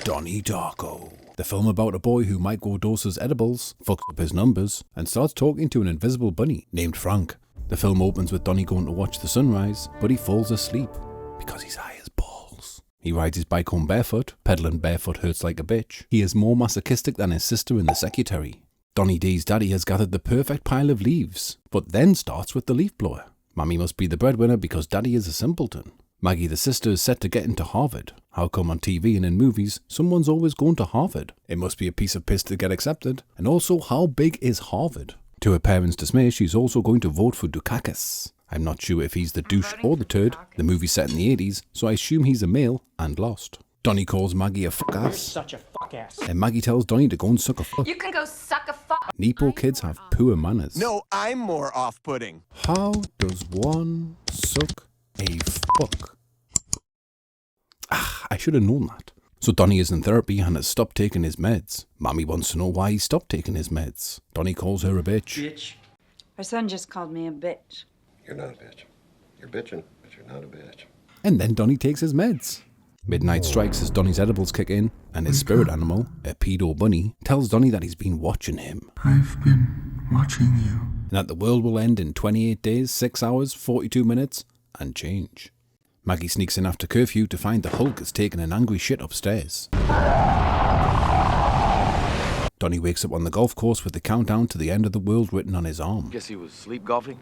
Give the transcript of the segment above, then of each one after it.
Donnie Darko, the film about a boy who microdoses edibles, fucks up his numbers, and starts talking to an invisible bunny named Frank. The film opens with Donnie going to watch the sunrise, but he falls asleep because he's high as balls. He rides his bike home barefoot. Pedaling barefoot hurts like a bitch. He is more masochistic than his sister in The Secretary. Donnie D's daddy has gathered the perfect pile of leaves, but then starts with the leaf blower. Mammy must be the breadwinner because daddy is a simpleton. Maggie the sister is set to get into Harvard. How come on TV and in movies, someone's always going to Harvard? It must be a piece of piss to get accepted. And also, how big is Harvard? To her parents' dismay, she's also going to vote for Dukakis. I'm not sure if he's the douche or the turd. The movie's set in the 80s, so I assume he's a male and lost. Donnie calls Maggie a fuck ass. You're such a fuck ass. And Maggie tells Donnie to go and suck a fuck. You can go suck a fuck. Nepo kids have poor manners. No, I'm more off-putting. How does one suck a fuck? I should have known that. So Donnie is in therapy and has stopped taking his meds. Mammy wants to know why he stopped taking his meds. Donnie calls her a bitch. Bitch. Our son just called me a bitch. You're not a bitch. You're bitching, but you're not a bitch. And then Donnie takes his meds. Midnight strikes as Donnie's edibles kick in, and his spirit animal, a pedo bunny, tells Donnie that he's been watching him. I've been watching you. And that the world will end in 28 days, 6 hours, 42 minutes, and change. Maggie sneaks in after curfew to find the Hulk has taken an angry shit upstairs. Donnie wakes up on the golf course with the countdown to the end of the world written on his arm. Guess he was sleep golfing?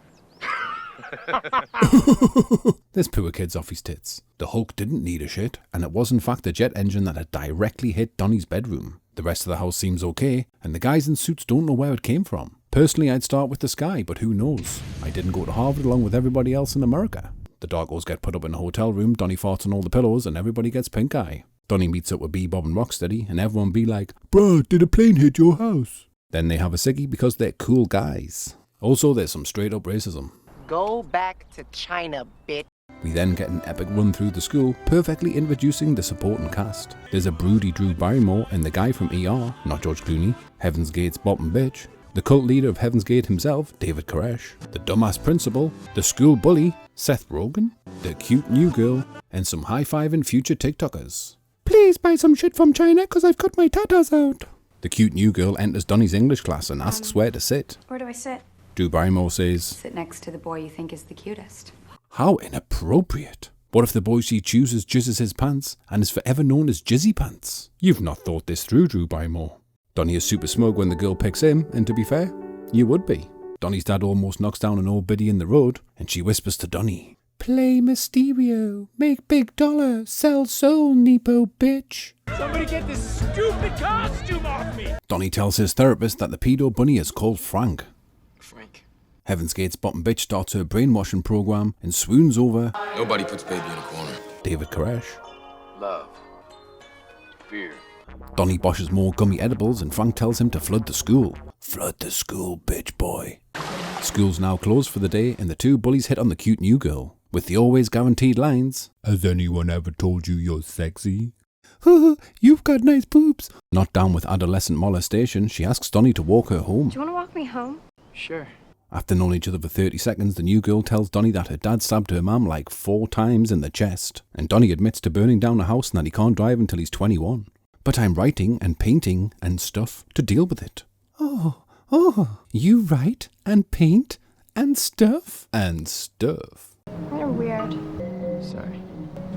This poor kid's off his tits. The Hulk didn't need a shit, and it was in fact the jet engine that had directly hit Donnie's bedroom. The rest of the house seems okay, and the guys in suits don't know where it came from. Personally, I'd start with the sky, but who knows? I didn't go to Harvard along with everybody else in America. The Darkos get put up in a hotel room, Donnie farts on all the pillows, and everybody gets pink eye. Donnie meets up with Bebop and Rocksteady, and everyone be like, "Bruh, did a plane hit your house?" Then they have a ciggy because they're cool guys. Also, there's some straight up racism. Go back to China, bitch. We then get an epic run through the school, perfectly introducing the supporting cast. There's a broody Drew Barrymore and the guy from ER, not George Clooney, Heaven's Gate's bop and bitch, the cult leader of Heaven's Gate himself, David Koresh, the dumbass principal, the school bully, Seth Rogen, the cute new girl, and some high-fiving future TikTokers. Please buy some shit from China cause I've cut my tatas out. The cute new girl enters Donnie's English class and asks where to sit. Where do I sit? Drew Barrymore says, Sit next to the boy you think is the cutest. How inappropriate. What if the boy she chooses jizzes his pants and is forever known as Jizzy Pants? You've not thought this through, Drew Barrymore. Donnie is super smug when the girl picks him, and to be fair, you would be. Donnie's dad almost knocks down an old biddy in the road, and she whispers to Donnie, "Play Mysterio, make big dollar, sell soul, Nepo bitch." Somebody get this stupid costume off me! Donnie tells his therapist that the pedo bunny is called Frank. Frank. Heaven's Gate's bottom bitch starts her brainwashing program and swoons over Nobody puts baby in a corner. David Koresh. Love. Fear. Donnie boshes more gummy edibles and Frank tells him to flood the school. Flood the school, bitch boy. School's now closed for the day and the two bullies hit on the cute new girl, with the always guaranteed lines, "Has anyone ever told you you're sexy?" "You've got nice boobs." Not down with adolescent molestation, she asks Donnie to walk her home. Do you want to walk me home? Sure. After knowing each other for 30 seconds, the new girl tells Donnie that her dad stabbed her mum like 4 times in the chest, and Donnie admits to burning down the house and that he can't drive until he's 21. "But I'm writing and painting and stuff to deal with it." Oh, you write and paint and stuff? And stuff. You're weird. Sorry.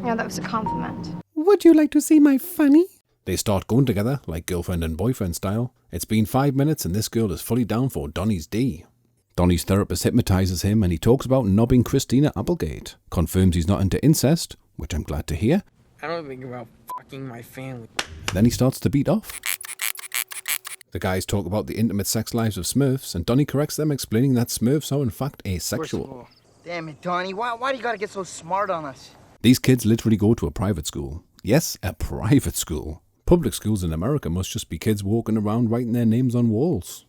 Yeah, that was a compliment. Would you like to see my funny? They start going together, like girlfriend and boyfriend style. It's been 5 minutes and this girl is fully down for Donnie's D. Donnie's therapist hypnotizes him and he talks about knobbing Christina Applegate. Confirms he's not into incest, which I'm glad to hear. I don't think about fucking my family. Then he starts to beat off. The guys talk about the intimate sex lives of Smurfs, and Donnie corrects them, explaining that Smurfs are in fact asexual. Damn it, Donnie. Why do you gotta get so smart on us? These kids literally go to a private school. Yes, a private school. Public schools in America must just be kids walking around writing their names on walls.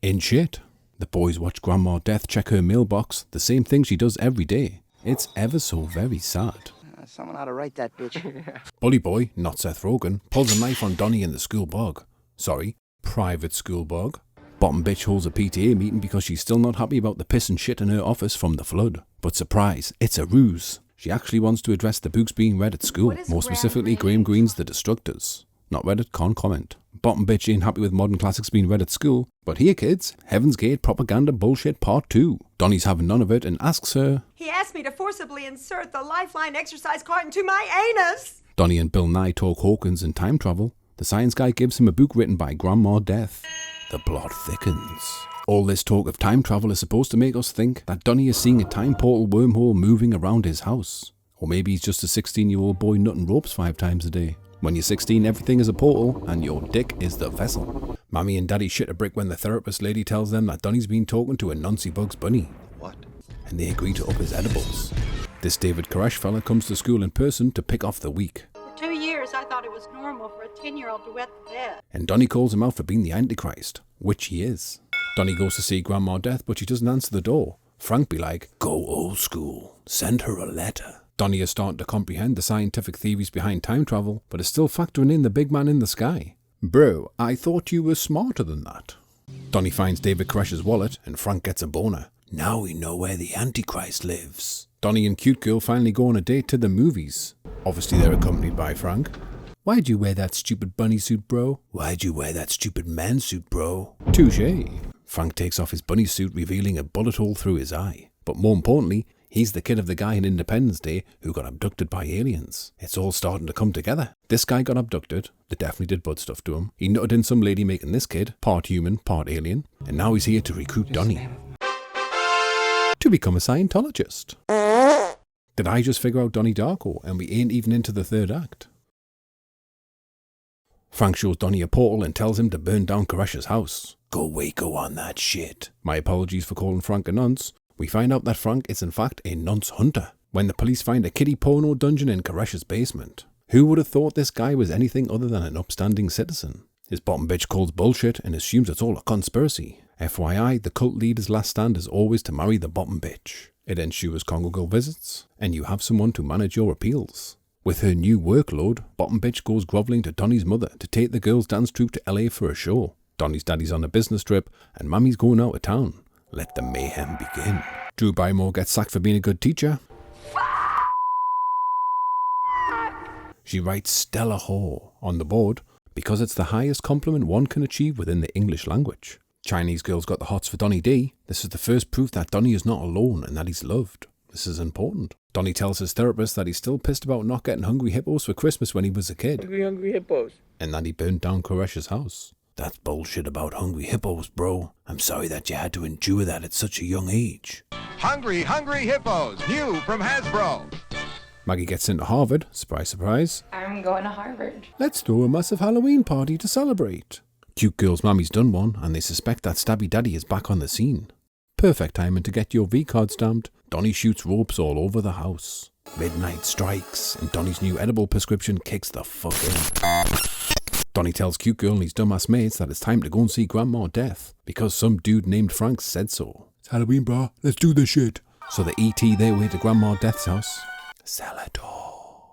In shit. The boys watch Grandma Death check her mailbox, the same thing she does every day. It's ever so very sad. Someone ought to write that bitch. Bully boy, not Seth Rogen, pulls a knife on Donnie in the school bog. Sorry, private school bog. Bottom bitch holds a PTA meeting because she's still not happy about the piss and shit in her office from the flood. But surprise, it's a ruse. She actually wants to address the books being read at school, more specifically Graham Greene's The Destructors. Not read it, can't comment. Bottom bitch ain't happy with modern classics being read at school, but here kids, Heaven's Gate propaganda bullshit part 2. Donnie's having none of it and asks her, He asked me to forcibly insert the lifeline exercise card into my anus. Donnie and Bill Nye talk Hawkins and time travel. The science guy gives him a book written by Grandma Death. The plot thickens. All this talk of time travel is supposed to make us think that Donnie is seeing a time portal wormhole moving around his house. Or maybe he's just a 16-year-old boy nutting ropes 5 times a day. When you're 16, everything is a portal, and your dick is the vessel. Mammy and Daddy shit a brick when the therapist lady tells them that Donnie's been talking to a Nancy Bugs bunny. What? And they agree to up his edibles. This David Koresh fella comes to school in person to pick off the weak. For 2 years, I thought it was normal for a 10-year-old to wet the bed. And Donnie calls him out for being the Antichrist, which he is. Donnie goes to see Grandma Death, but she doesn't answer the door. Frank be like, go old school, send her a letter. Donnie is starting to comprehend the scientific theories behind time travel, but is still factoring in the big man in the sky. Bro, I thought you were smarter than that. Donnie finds David Koresh's wallet, and Frank gets a boner. Now we know where the Antichrist lives. Donnie and Cute Girl finally go on a date to the movies. Obviously they're accompanied by Frank. Why'd you wear that stupid bunny suit, bro? Why'd you wear that stupid man suit, bro? Touché. Frank takes off his bunny suit, revealing a bullet hole through his eye. But more importantly, he's the kid of the guy in Independence Day who got abducted by aliens. It's all starting to come together. This guy got abducted. They definitely did butt stuff to him. He nutted in some lady making this kid part human, part alien. And now he's here to recruit Donnie to become a Scientologist. Did I just figure out Donnie Darko and we ain't even into the 3rd act? Frank shows Donnie a portal and tells him to burn down Koresh's house. Go Waco on that shit. My apologies for calling Frank a nonce. We find out that Frank is in fact a nonce hunter when the police find a kiddie porno dungeon in Koresh's basement. Who would have thought this guy was anything other than an upstanding citizen? His bottom bitch calls bullshit and assumes it's all a conspiracy. FYI, the cult leader's last stand is always to marry the bottom bitch. It ensures congregal visits, and you have someone to manage your appeals. With her new workload, bottom bitch goes grovelling to Donnie's mother to take the girls' dance troupe to LA for a show. Donnie's daddy's on a business trip, and Mammy's going out of town. Let the mayhem begin. Drew Barrymore gets sacked for being a good teacher. She writes Stella Whore on the board because it's the highest compliment one can achieve within the English language. Chinese girls got the hots for Donnie D. This is the first proof that Donnie is not alone and that he's loved. This is important. Donnie tells his therapist that he's still pissed about not getting hungry hippos for Christmas when he was a kid. Hungry hippos. And that he burned down Koresh's house. That's bullshit about hungry hippos, bro. I'm sorry that you had to endure that at such a young age. Hungry Hippos, new from Hasbro. Maggie gets into Harvard, surprise surprise. I'm going to Harvard. Let's throw a massive Halloween party to celebrate. Cute Girl's mammy's done one, and they suspect that Stabby Daddy is back on the scene. Perfect timing to get your V-card stamped. Donnie shoots ropes all over the house. Midnight strikes, and Donnie's new edible prescription kicks the fuck in. Donnie tells Cute Girl and his dumbass mates that it's time to go and see Grandma Death, because some dude named Frank said so. It's Halloween, brah. Let's do this shit. So they ET their way to Grandma Death's house. Cellar door.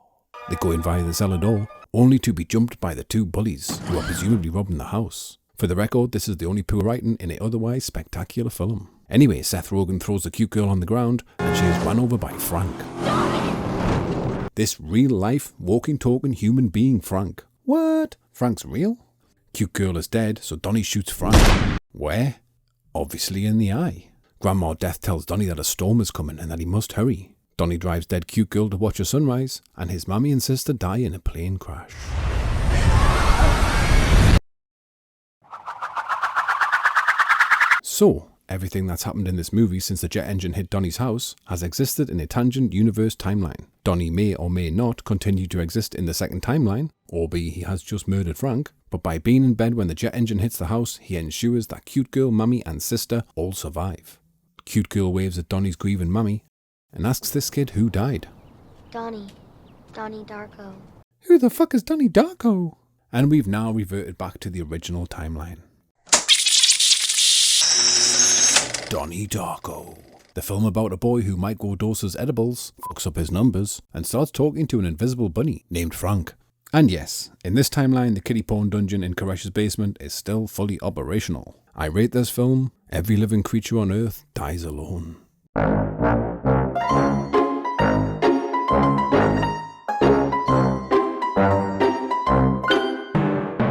They go in via the cellar door, only to be jumped by the 2 bullies, who are presumably robbing the house. For the record, this is the only poor writing in an otherwise spectacular film. Anyway, Seth Rogen throws the Cute Girl on the ground, and she is run over by Frank. This real-life, walking, talking human being Frank. What? Frank's real? Cute Girl is dead, so Donnie shoots Frank. Where? Obviously in the eye. Grandma Death tells Donnie that a storm is coming and that he must hurry. Donnie drives dead Cute Girl to watch a sunrise, and his mommy and sister die in a plane crash. So, everything that's happened in this movie since the jet engine hit Donnie's house has existed in a tangent universe timeline. Donnie may or may not continue to exist in the second timeline, or be he has just murdered Frank, but by being in bed when the jet engine hits the house, he ensures that Cute Girl, Mammy and sister all survive. Cute Girl waves at Donnie's grieving Mammy and asks this kid who died. Donnie Darko. Who the fuck is Donnie Darko? And we've now reverted back to the original timeline. Donnie Darko. The film about a boy who might go doses edibles, fucks up his numbers, and starts talking to an invisible bunny named Frank. And yes, in this timeline, the kiddie porn dungeon in Koresh's basement is still fully operational. I rate this film, every living creature on Earth dies alone.